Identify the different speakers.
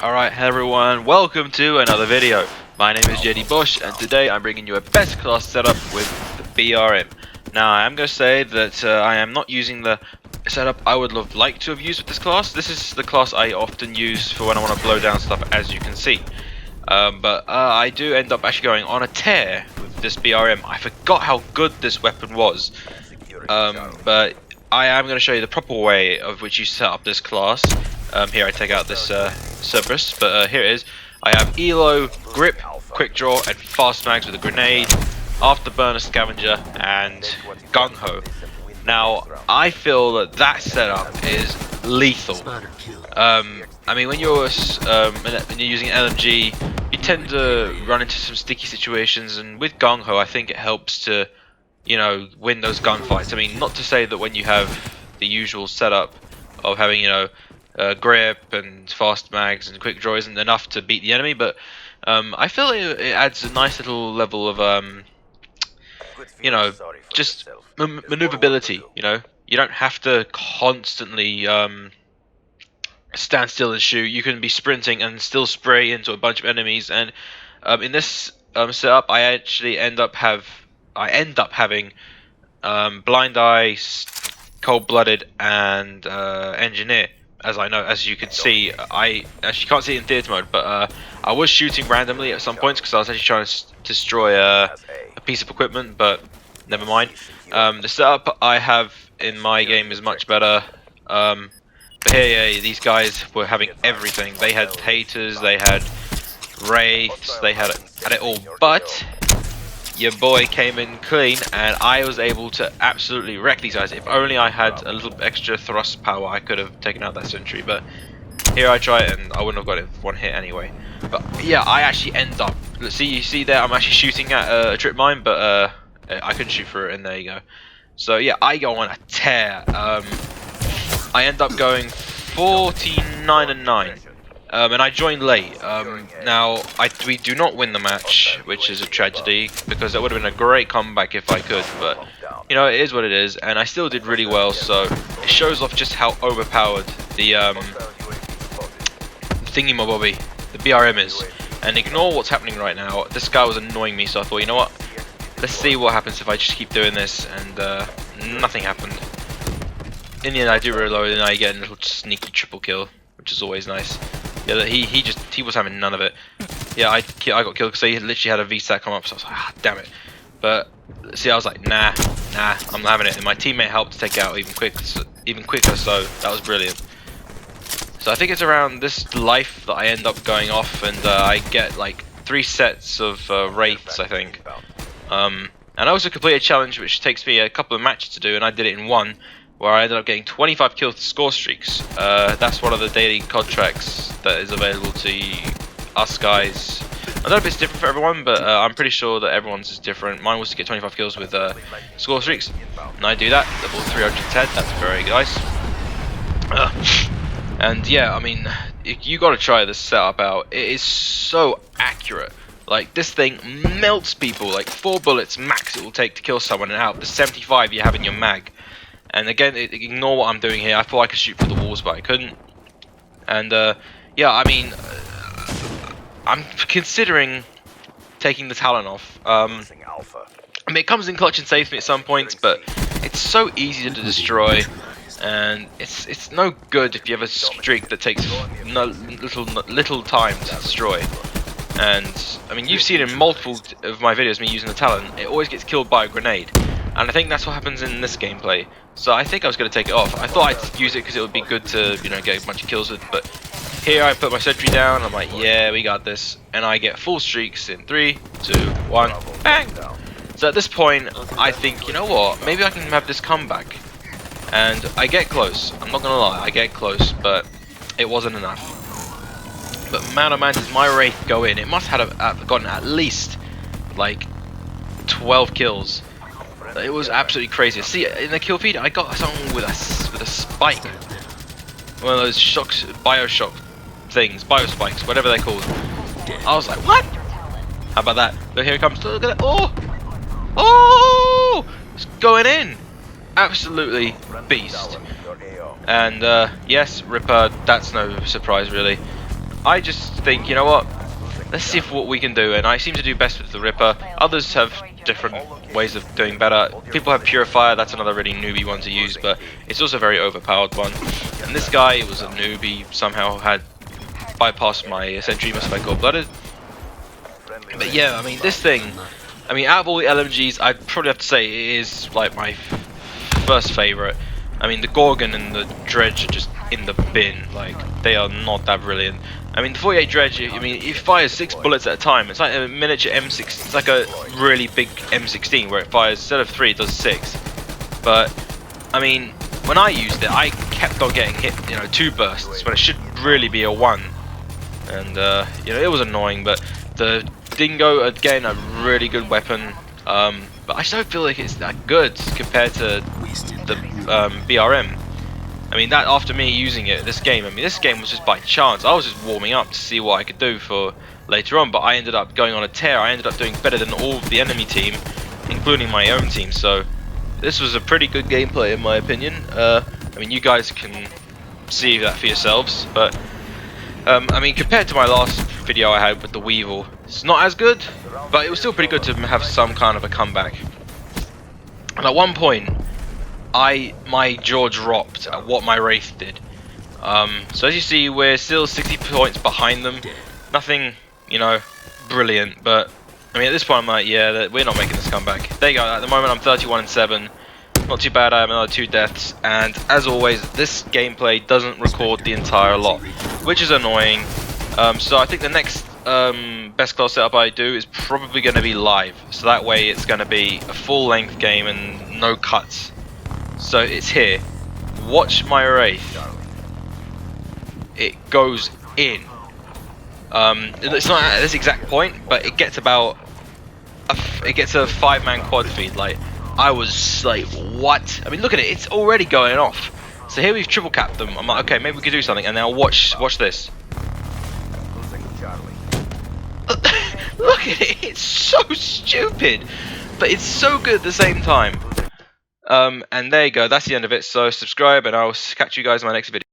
Speaker 1: Alright, hello everyone, welcome to another video. My name is JD Bush and today I'm bringing you a best class setup with the BRM. Now I am going to say that I am not using the setup I would have liked to have used with this class. This is the class I often use for when I want to blow down stuff, as you can see. But I do end up actually going on a tear with this BRM. I forgot how good this weapon was. But I am going to show you the proper way of which you set up this class. Here I take out this Cerberus, but here it is. I have Elo, Grip, Quick Draw, and Fast Mags with a Grenade, Afterburner Scavenger, and Gung Ho. Now, I feel that that setup is lethal. I mean, when you're using LMG, you tend to run into some sticky situations, and with Gung Ho, I think it helps to, you know, win those gunfights. I mean, not to say that when you have the usual setup of having, you know, grip and fast mags and quick draw isn't enough to beat the enemy, but I feel it adds a nice little level of you know, just maneuverability. You know, you don't have to constantly stand still and shoot. You can be sprinting and still spray into a bunch of enemies. And in this setup, I actually end up having Blind Eye, Cold-Blooded, and Engineer. As you can see, I actually can't see it in theater mode, but I was shooting randomly at some points because I was actually trying to destroy a piece of equipment, but never mind. The setup I have in my game is much better. But here, yeah, these guys were having everything. They had haters, they had wraiths, they had it all, but your boy came in clean, and I was able to absolutely wreck these guys. If only I had a little extra thrust power, I could have taken out that sentry. But here I try it, and I wouldn't have got it one hit anyway. But yeah, I actually end up. You see there, I'm actually shooting at a trip mine, but I couldn't shoot through it, and there you go. So yeah, I go on a tear. I end up going 49-9. And I joined late. Now, we do not win the match, which is a tragedy, because that would have been a great comeback if I could, but, you know, it is what it is, and I still did really well, so it shows off just how overpowered the thingy-mobobby, the BRM is. And ignore what's happening right now. This guy was annoying me, so I thought, you know what, let's see what happens if I just keep doing this, and nothing happened. In the end, I do reload, and I get a little sneaky triple kill, which is always nice. Yeah, he was having none of it. Yeah, I got killed because he literally had a VSAT come up, so I was like, ah, damn it. But see, I was like, nah, I'm not having it. And my teammate helped to take it out even quicker, so that was brilliant. So I think it's around this life that I end up going off, and I get like 3 sets of wraiths, I think. And I also completed a challenge which takes me a couple of matches to do, and I did it in one, where I ended up getting 25 kills to score streaks. That's one of the daily contracts that is available to us guys. I don't know if it's different for everyone, but I'm pretty sure that everyone's is different. Mine was to get 25 kills with score streaks, and I do that, level 310, that's very nice. And yeah, I mean, you gotta try this setup out. It is so accurate. Like, this thing melts people, like 4 bullets max it will take to kill someone, and out of the 75 you have in your mag. And again, ignore what I'm doing here. I thought I could shoot through the walls, but I couldn't. And yeah, I mean, I'm considering taking the Talon off. I mean, it comes in clutch and saves me at some points, but it's so easy to destroy, and it's no good if you have a streak that takes little time to destroy. And I mean, you've seen in multiple of my videos me using the Talon, it always gets killed by a grenade. And I think that's what happens in this gameplay. So I think I was going to take it off. I thought I'd use it because it would be good to, you know, get a bunch of kills with. But here I put my sentry down. I'm like, yeah, we got this. And I get full streaks in 3, 2, 1, bang! So at this point, I think, you know what? Maybe I can have this comeback. And I get close. I'm not going to lie. I get close, but it wasn't enough. But man, oh man, does my Wraith go in? It must have gotten at least, like, 12 kills. It was absolutely crazy. See, in the kill feed, I got someone with a spike, one of those shocks, Bioshock things, Biospikes, whatever they're called. I was like, what? How about that? Look, here it comes. Look at that! Oh, it's going in. Absolutely beast. And yes, Ripper. That's no surprise really. I just think, you know what? Let's see what we can do, and I seem to do best with the Ripper. Others have different ways of doing better. People have Purifier, that's another really newbie one to use, but it's also a very overpowered one. And this guy was a newbie, somehow had bypassed my Sentry, must have got blooded. But yeah, I mean, this thing, I mean, out of all the LMGs, I'd probably have to say it is like my first favourite. I mean, the Gorgon and the Dredge are just in the bin, like, they are not that brilliant. I mean, the 48 Dredge, I mean, it fires 6 bullets at a time. It's like a miniature M6, it's like a really big M16 where it fires, instead of 3, it does 6. But, I mean, when I used it, I kept on getting hit, you know, 2 bursts, when it should really be a 1. And, you know, it was annoying, but the Dingo, again, a really good weapon. But I just don't feel like it's that good compared to the BRM. I mean, that after me using it, this game was just by chance. I was just warming up to see what I could do for later on, but I ended up going on a tear. I ended up doing better than all of the enemy team, including my own team. So this was a pretty good gameplay in my opinion. I mean, you guys can see that for yourselves, but I mean, compared to my last video I had with the Weevil, it's not as good, but it was still pretty good to have some kind of a comeback. And at one point, my jaw dropped at what my Wraith did. So as you see, we're still 60 points behind them. Nothing, you know, brilliant, but I mean, at this point I'm like, yeah, we're not making this comeback. There you go. At the moment I'm 31-7. Not too bad. I have another 2 deaths, and as always, this gameplay doesn't record the entire lot, which is annoying. So I think the next best class setup I do is probably going to be live, so that way it's going to be a full-length game and no cuts. So it's here. Watch my Wraith. It goes in. It's not at this exact point, but it gets about it gets a 5-man quad feed. Like, I was like, what? I mean, look at it. It's already going off. So here we've triple capped them. I'm like, okay, maybe we could do something. And now watch this. Look at it. It's so stupid, but it's so good at the same time. And there you go, that's the end of it. So subscribe, and I'll catch you guys in my next video.